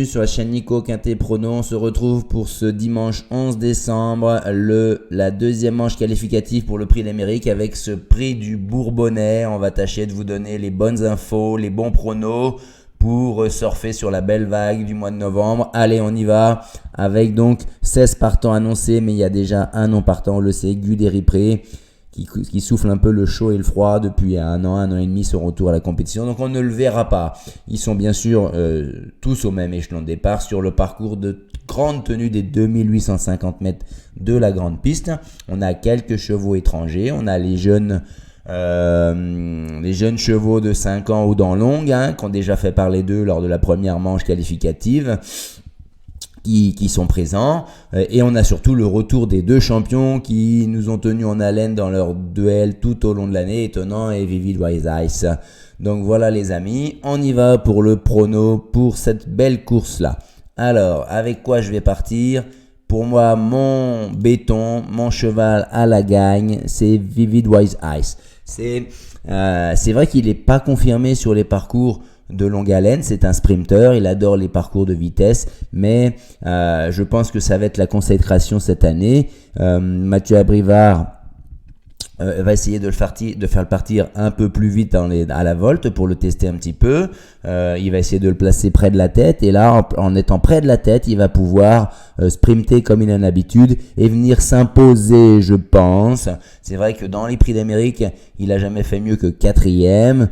bienvenue sur la chaîne Nico Quintet Prono. On se retrouve pour ce dimanche 11 décembre, la deuxième manche qualificative pour le prix d'Amérique avec ce prix du Bourbonnais. On va tâcher de vous donner les bonnes infos, les bons pronos pour surfer sur la belle vague du mois de novembre. Allez, on y va avec donc 16 partants annoncés, mais il y a déjà un non partant, on le sait, Guderipré, qui souffle un peu le chaud et le froid depuis un an et demi, son retour à la compétition. Donc on ne le verra pas. Ils sont bien sûr tous au même échelon de départ sur le parcours de grande tenue des 2850 mètres de la grande piste. On a quelques chevaux étrangers. On a les jeunes chevaux de 5 ans ou dans longue, qui ont déjà fait parler d'eux lors de la première manche qualificative. Qui sont présents, et on a surtout le retour des deux champions qui nous ont tenus en haleine dans leur duel tout au long de l'année, Étonnant et Vivid Wise Ice. Donc voilà les amis, on y va pour le prono pour cette belle course là. Alors avec quoi je vais partir? Pour moi, mon béton, mon cheval à la gagne, c'est Vivid Wise Ice. C'est vrai qu'il n'est pas confirmé sur les parcours de longue haleine, c'est un sprinter, il adore les parcours de vitesse, mais je pense que ça va être la consécration cette année. Mathieu Abrivard va essayer de faire le partir un peu plus vite à la volte pour le tester un petit peu. Il va essayer de le placer près de la tête, et là en étant près de la tête, il va pouvoir sprinter comme il a l'habitude et venir s'imposer, je pense. C'est vrai que dans les prix d'Amérique, il a jamais fait mieux que 4e,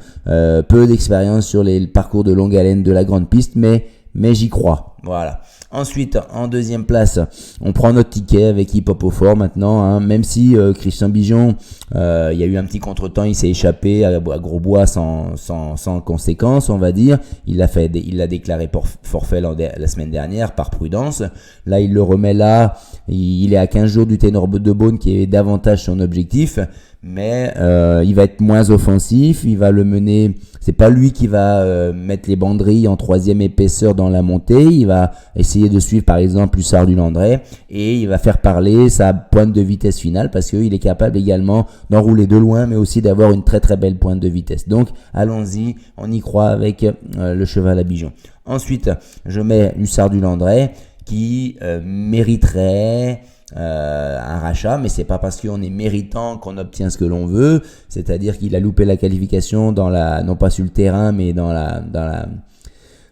peu d'expérience sur les parcours de longue haleine de la grande piste, mais j'y crois. Voilà. Ensuite, en deuxième place, on prend notre ticket avec Hip Hop au fort maintenant, même si Christian Bijon, il y a eu un petit contretemps, il s'est échappé à Grosbois sans conséquence, on va dire. Il l'a déclaré forfait la semaine dernière par prudence. Là, il le remet là. Il est à 15 jours du Ténor de Beaune qui est davantage son objectif, mais il va être moins offensif, il va le mener. C'est pas lui qui va mettre les banderilles en 3e épaisseur dans la montée. Il va essayer de suivre par exemple Hussard du Landré, et il va faire parler sa pointe de vitesse finale parce qu'il est capable également d'enrouler de loin, mais aussi d'avoir une très très belle pointe de vitesse. Donc allons-y, on y croit avec le cheval à Bijon. Ensuite, je mets Hussard du Landré qui mériterait un rachat, mais c'est pas parce qu'on est méritant qu'on obtient ce que l'on veut. C'est-à-dire qu'il a loupé la qualification non pas sur le terrain, mais dans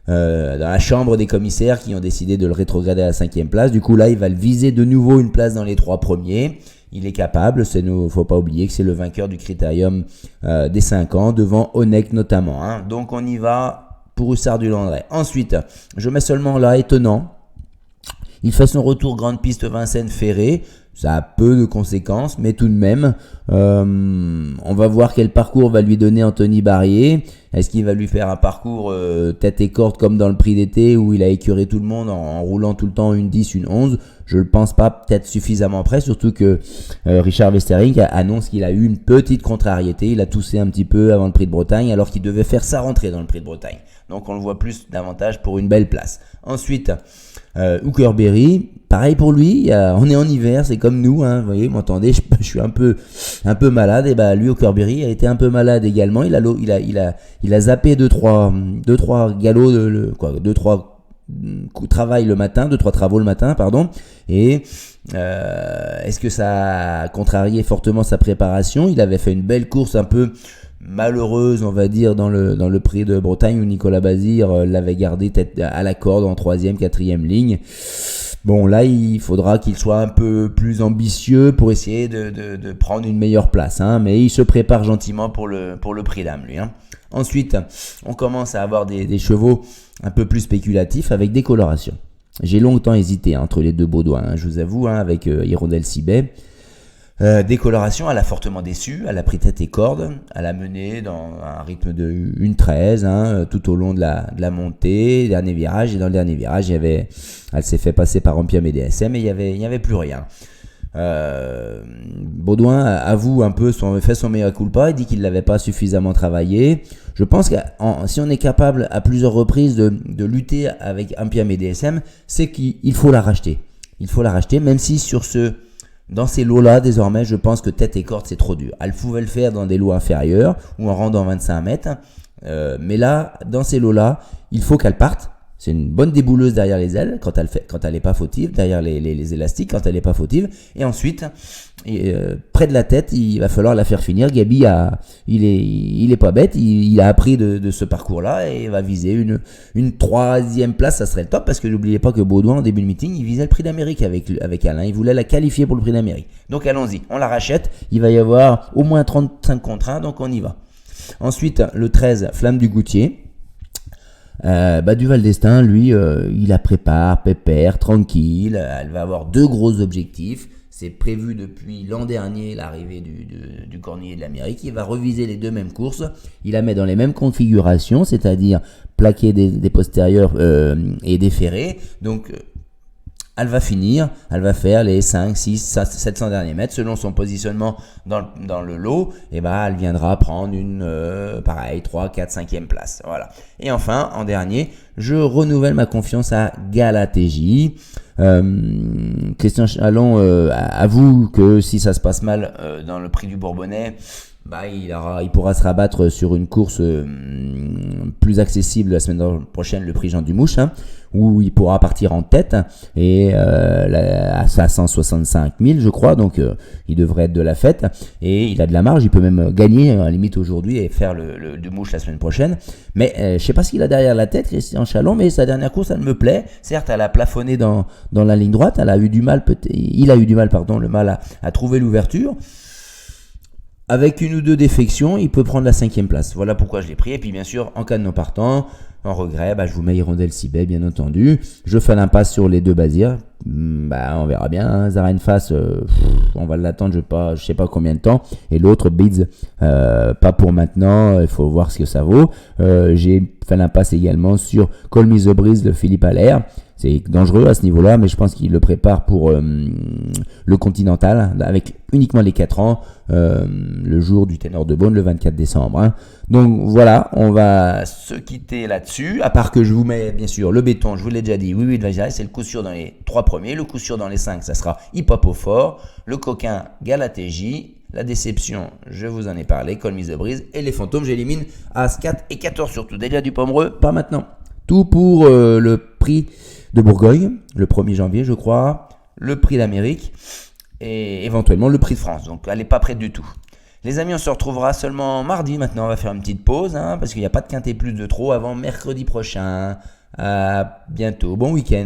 la chambre des commissaires qui ont décidé de le rétrograder à la 5e place. Du coup là, il va le viser de nouveau une place dans les 3 premiers. Il est capable, faut pas oublier que c'est le vainqueur du critérium des 5 ans, devant Onek notamment. Donc on y va pour Hussard du Landré. Ensuite, je mets seulement là Étonnant. Il fait son retour grande piste Vincennes-Ferré. Ça a peu de conséquences, mais tout de même, on va voir quel parcours va lui donner Anthony Barrier. Est-ce qu'il va lui faire un parcours tête et corde comme dans le prix d'été où il a écœuré tout le monde en roulant tout le temps une 10, une 11? Je le pense pas peut-être suffisamment près, surtout que Richard Westering annonce qu'il a eu une petite contrariété. Il a toussé un petit peu avant le prix de Bretagne alors qu'il devait faire sa rentrée dans le prix de Bretagne. Donc on le voit plus davantage pour une belle place. Ensuite, Hookerberry, pareil pour lui, on est en hiver, c'est comme nous, vous voyez, vous m'entendez, je suis un peu malade, et lui Hookerberry a été un peu malade également. Il a zappé 2-3 galops, 2-3 travaux le matin, pardon. Et est-ce que ça a contrarié fortement sa préparation? Il avait fait une belle course un peu malheureuse, on va dire, dans le prix de Bretagne où Nicolas Bazir l'avait gardé tête à la corde en 3e, 4e ligne. Bon, là, il faudra qu'il soit un peu plus ambitieux pour essayer de prendre une meilleure place, mais il se prépare gentiment pour le prix d'âme, lui. Ensuite, on commence à avoir des chevaux un peu plus spéculatifs avec des colorations. J'ai longtemps hésité entre les deux Baudouins, je vous avoue, avec Hirondelle Sibet. Des colorations, elle a fortement déçu, elle a pris tête et corde, elle a mené dans un rythme de 1,13 tout au long de la montée, dernier virage, et dans le dernier virage, elle s'est fait passer par Ampiam et DSM et il y avait plus rien. Baudouin avoue un peu fait son mea culpa, il dit qu'il l'avait pas suffisamment travaillé. Je pense que si on est capable à plusieurs reprises de lutter avec Ampiam et DSM, c'est qu'il faut la racheter. Il faut la racheter, même si dans ces lots-là, désormais, je pense que tête et corde, c'est trop dur. Elle pouvait le faire dans des lots inférieurs ou en rendant 25 mètres. Mais là, dans ces lots-là, il faut qu'elle parte. C'est une bonne débouleuse derrière les ailes quand elle est pas fautive, derrière les élastiques quand elle est pas fautive. Et ensuite, près de la tête, il va falloir la faire finir. Gabi il est pas bête, il a appris de ce parcours-là et va viser une 3e place, ça serait le top, parce que n'oubliez pas que Baudouin, en début de meeting, il visait le prix d'Amérique avec Alain. Il voulait la qualifier pour le prix d'Amérique. Donc allons-y, on la rachète. Il va y avoir au moins 35 contre 1, donc on y va. Ensuite, le 13, Flamme du Goutier. Duval d'Estaing, lui, il la prépare, pépère, tranquille. Elle va avoir 2 gros objectifs. C'est prévu depuis l'an dernier, l'arrivée du Cornillé de l'Amérique. Il va reviser les 2 mêmes courses. Il la met dans les mêmes configurations, c'est-à-dire plaqué des postérieurs et des ferrés. Donc, elle va faire les 5, 6, 700 derniers mètres selon son positionnement dans le lot. Et elle viendra prendre une 3, 4, 5e place. Voilà. Et enfin, en dernier, je renouvelle ma confiance à Galatéji. Christian Chalon avoue que si ça se passe mal dans le prix du Bourbonnais, il pourra se rabattre sur une course plus accessible la semaine prochaine, le prix Jean Dumouche, où il pourra partir en tête et à 165 000 je crois, donc il devrait être de la fête et il a de la marge, il peut même gagner à la limite aujourd'hui et faire le Dumouche la semaine prochaine. Mais je sais pas ce qu'il a derrière la tête, Christian Chalon, mais sa dernière course elle me plaît. Certes, elle a plafonné dans la ligne droite, il a eu du mal à trouver l'ouverture. Avec 1 ou 2 défections, il peut prendre la 5e place. Voilà pourquoi je l'ai pris. Et puis bien sûr, en cas de non partant, en regret, je vous mets Hirondelle Sibet, bien entendu. Je fais l'impasse sur les 2 Bazirs. On verra bien. Zarenfass, on va l'attendre, je sais pas combien de temps. Et l'autre, Bids, pas pour maintenant. Il faut voir ce que ça vaut. J'ai fait l'impasse également sur Call Me the Breeze de Philippe Allaire. C'est dangereux à ce niveau-là, mais je pense qu'il le prépare pour le Continental, avec uniquement les 4 ans, le jour du Ténor de Beaune, le 24 décembre. Donc voilà, on va se quitter là-dessus, à part que je vous mets bien sûr le béton, je vous l'ai déjà dit, oui, c'est le coup sûr dans les 3 premiers, le coup sûr dans les 5, ça sera Hip Hop au fort, le coquin Galatéji, la déception, je vous en ai parlé, Call Me the Breeze, et les fantômes, j'élimine As 4 et 14 surtout, déjà du Pomereux, pas maintenant. Tout pour le prix de Bourgogne, le 1er janvier je crois, le prix d'Amérique et éventuellement le prix de France. Donc elle n'est pas prête du tout. Les amis, on se retrouvera seulement mardi maintenant, on va faire une petite pause parce qu'il n'y a pas de quintet plus de trop avant mercredi prochain. À bientôt, bon week-end.